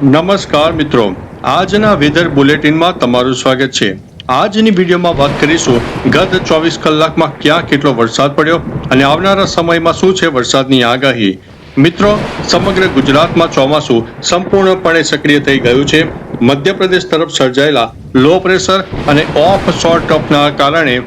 નમસ્કાર મિત્રો, આજના વેધર બુલેટિનમાં તમારું સ્વાગત છે। આજની વિડીયોમાં વાત કરીશું ગત 24 કલાકમાં ક્યાં કેટલો વરસાદ પડ્યો અને આવનારા સમયમાં શું છે વરસાદની આગાહી। મિત્રો, સમગ્ર ગુજરાતમાં ચોમાસું સંપૂર્ણપણે સક્રિય થઈ ગયું છે। મધ્યપ્રદેશ તરફ સર્જાયેલા લો પ્રેશર અને ઓફ શોર ટ્રફના કારણે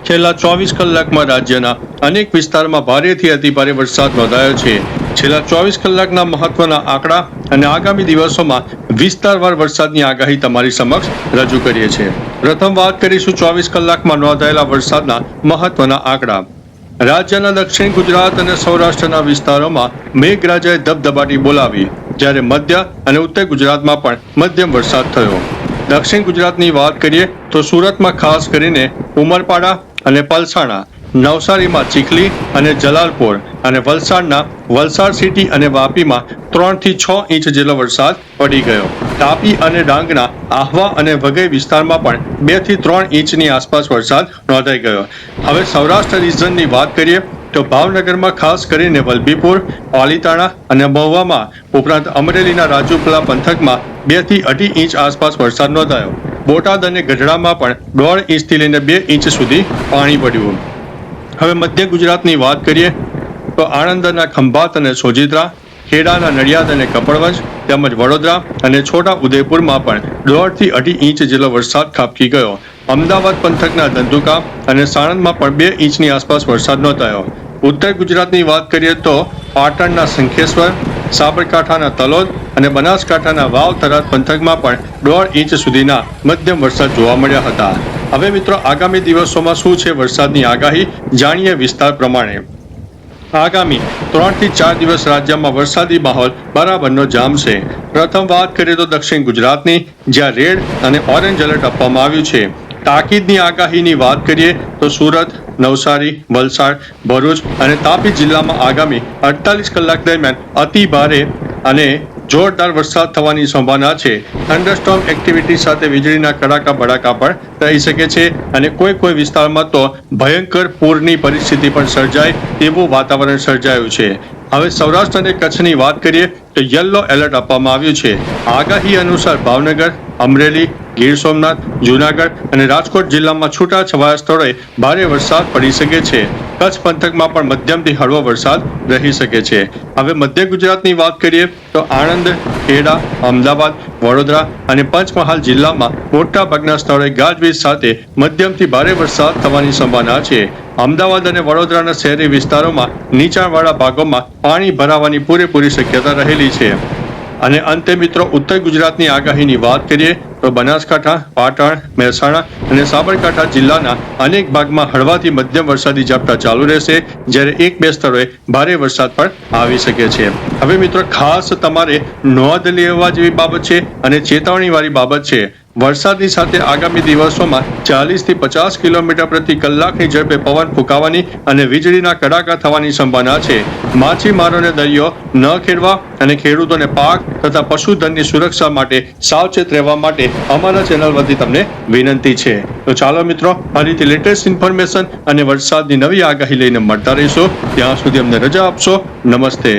છેલ્લા 24 કલાકમાં રાજ્યના અનેક વિસ્તારમાં ભારેથી અતિભારે વરસાદ નોંધાયો છે। છેલ્લા 24 કલાકના મહત્વના આંકડા અને આગામી દિવસોમાં વિસ્તારવાર વરસાદની આગાહી તમારી સમક્ષ રજૂ કરીએ છીએ। પ્રથમ વાત કરીશું 24 કલાકમાં નોંધાયેલા વરસાદના મહત્વના આંકડા। રાજ્યના દક્ષિણ ગુજરાત અને સૌરાષ્ટ્રના વિસ્તારોમાં મેઘરાજાએ ધબધબાટી બોલાવી, જ્યારે મધ્ય અને ઉત્તર ગુજરાતમાં પણ મધ્યમ વરસાદ થયો। દક્ષિણ ગુજરાતની વાત કરીએ તો સુરતમાં ખાસ કરીને ઉમરપાડા અને પલસાણા, નવસારીમાં ચીખલી અને જલાલપોર અને વલસાડના વલસાડ સિટી અને વાપીમાં 3 થી 6 ઇંચ જેટલો વરસાદ પડી ગયો। તાપી અને ડાંગના આહવા અને વઘઈ વિસ્તારમાં પણ 2 થી 3 ઇંચની આસપાસ વરસાદ નોંધાઈ ગયો। હવે સૌરાષ્ટ્ર રિજનની વાત કરીએ તો ભાવનગરમાં ખાસ કરીને વલભીપુર, પાલીતાણા અને મહુવામાં ઉપરાંત અમરેલીના રાજુપલા પંથકમાં 2 થી 2.5 ઇંચ આસપાસ વરસાદ નોંધાયો। બોટાદ અને ગઢડામાં પણ 1.5 ઇંચથી લઈને 2 ઇંચ સુધી પાણી પડ્યું। હવે મધ્ય ગુજરાતની વાત કરીએ તો આણંદના ખંભાત અને સોજિત્રા, ખેડાના નડિયાદ અને કપડવંજ તેમજ વડોદરા અને છોટા ઉદેપુરમાં પણ 1.5 થી 2.5 ઇંચ જેટલો વરસાદ ખાબકી ગયો। અમદાવાદ પંથકના ધંધુકા અને સાણંદમાં પણ 2 ઇંચની આસપાસ વરસાદ નોંધાયો। ઉત્તર ગુજરાતની વાત કરીએ તો પાટણના શંખેશ્વર, સાબરકાંઠાના તલોદ અને બનાસકાંઠાના વાવ થરાદ પંથકમાં પણ 1.5 ઇંચ સુધીના મધ્યમ વરસાદ જોવા મળ્યા હતા। હવે મિત્રો, આગામી દિવસોમાં શું છે વરસાદની આગાહી જાણીએ વિસ્તાર પ્રમાણે। આગામી 3 થી 4 દિવસ રાજ્યમાં વરસાદી માહોલ બરાબરનો જામશે। પ્રથમ વાત કરીએ તો દક્ષિણ ગુજરાતની, જ્યાં રેડ અને ઓરેન્જ એલર્ટ આપવામાં આવ્યું છે। તાકીદની આગાહીની વાત કરીએ તો સુરત, નવસારી, વલસાડ, ભરૂચ અને તાપી જિલ્લામાં આગામી 48 કલાક દરમિયાન અતિ ભારે અને જોરદાર વરસાદ થવાની સંભાવના છે। થંડરસ્ટોર્મ એક્ટિવિટી સાથે વીજળીના કડાકા ભડાકા પણ થઈ શકે છે અને કોઈ વિસ્તારમાં તો ભયંકર પૂરની પરિસ્થિતિ પણ સર્જાય તેવું વાતાવરણ સર્જાયું છે। હવે સૌરાષ્ટ્ર અને કચ્છની વાત કરીએ તો યલો એલર્ટ આપવામાં આવ્યું છે। આગાહી અનુસાર ભાવનગર, અમરેલી, ગીર સોમનાથ, જૂનાગઢ અને રાજકોટ જિલ્લામાં છૂટાછવાયા સ્થળોએ ભારે વરસાદ પડી શકે છે। કચ્છ પંથકમાં પણ મધ્યમથી હળવો વરસાદ રહી શકે છે। હવે મધ્ય ગુજરાતની વાત કરીએ તો આણંદ, ખેડા, અમદાવાદ, વડોદરા અને પંચમહાલ જિલ્લામાં મોટાભાગના સ્થળોએ ગાજવીજ સાથે મધ્યમથી ભારે વરસાદ થવાની સંભાવના છે। અમદાવાદ અને વડોદરાના શહેરી વિસ્તારોમાં નીચાણવાળા ભાગોમાં પાણી ભરાવાની પૂરેપૂરી શક્યતા રહેલી છે। અને અંતે મિત્રો, ઉત્તર ગુજરાતની આગાહીની વાત કરીએ તો બનાસકાંઠા, પાટણ, મહેસાણા અને સાબરકાંઠા જિલ્લાના અનેક ભાગમાં હળવાથી મધ્યમ વરસાદી ઝાપટા ચાલુ રહેશે, જ્યારે 1-2 સ્થળોએ ભારે વરસાદ પણ આવી શકે છે। હવે મિત્રો, ખાસ તમારે નોંધ લેવા જેવી બાબત છે અને ચેતવણીવાળી બાબત છે। વરસાદની સાથે આગામી દિવસોમાં 40 થી 50 કિલોમીટર પ્રતિ કલાકની ઝડપે પવન ફૂંકાવાની અને વીજળીના કડાકા થવાની સંભાવના છે। માછીમારોને દરિયો ન ખેડવા અને ખેડૂતોને પાક તથા પશુધનની સુરક્ષા માટે સાવચેત રહેવા માટે અમારા ચેનલ વતી તમને વિનંતી છે। તો ચાલો મિત્રો, ફરીથી લેટેસ્ટ ઇન્ફોર્મેશન અને વરસાદની નવી આગાહી લઈને મળતા રહીશું। ત્યાં સુધી અમને રજા આપશો। નમસ્તે।